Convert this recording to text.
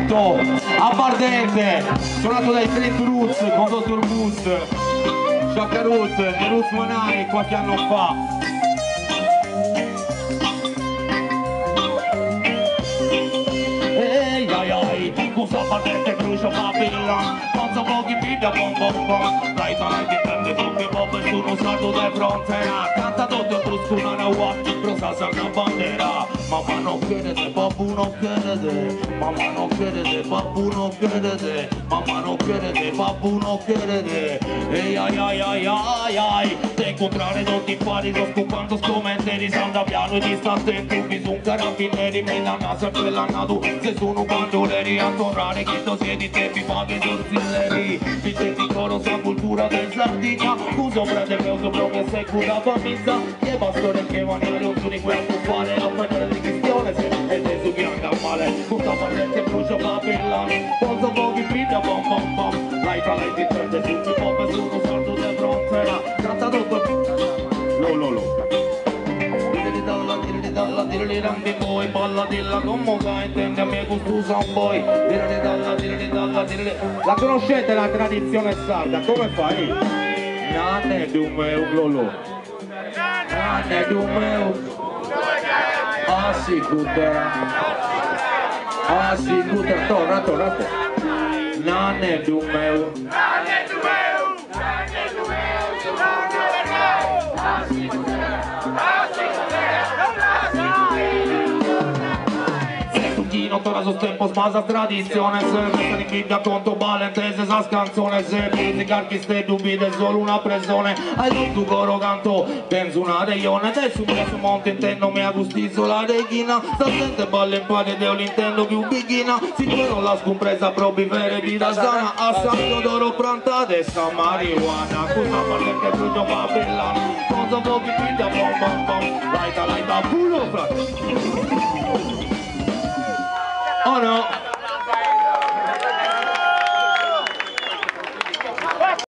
evento abbardente suonato dai Trent Roots con Dr. Boost, Shaka Root e Roots Manai qualche anno fa. Ehi ai ai, cosa abbardente brucia Babylon, pensa pochi video bom bom bom, dai dai di tende tutti pop e sono stato de frontera, canta Dr. Boost con una watch, rosa sarna bandera. Mamma non crede, babbu non crede, mamma non crede, babbu non crede, mamma non crede, babbu non crede. Ehi ai ai ai ai ai, te incontrare tutti i pari, sto scopando scommettere, sanda piano e ti sta attento, mi sono carabinieri, mi danno sempre l'annato, se sono bandoleri a tornare, chi tu siedi te mi paghi sorsilleri, mi senti coro sa cultura del Sardegna, uso prende mio sopra che sei cura famiglia, che pastore che maniere un su di quel fare a prendere di questione se e te su bianca male, tutta parete brucia Babylon, posso pochi figlia bom bom bom, lai talenti prende tutti pop e sono salto de frontera, canta tutto lo dirli rambi poi balla dilla come sa intende a me gusto un poi dirli la conoscete la tradizione sarda come fai? Nane dumeu lolo nane dumeu asicutera torna nane dumeu Tora sul tempo smasa tradizione, se questa di Bibbia conto balentese sa scanzone, se musica chi stai dubite solo una pressione, hai tu coro canto, penso una reione, adesso mi su monte intendo mi agustizo la reghina, sta sente balle in pari deo l'intendo più bighina, sicuro la scompresa probi vere vita sana, assaggio d'oro prantate sta marijuana, cosa parle che brucio Babylon, cosa pochi figlia bom bom bom, laita puro frate. Oh no!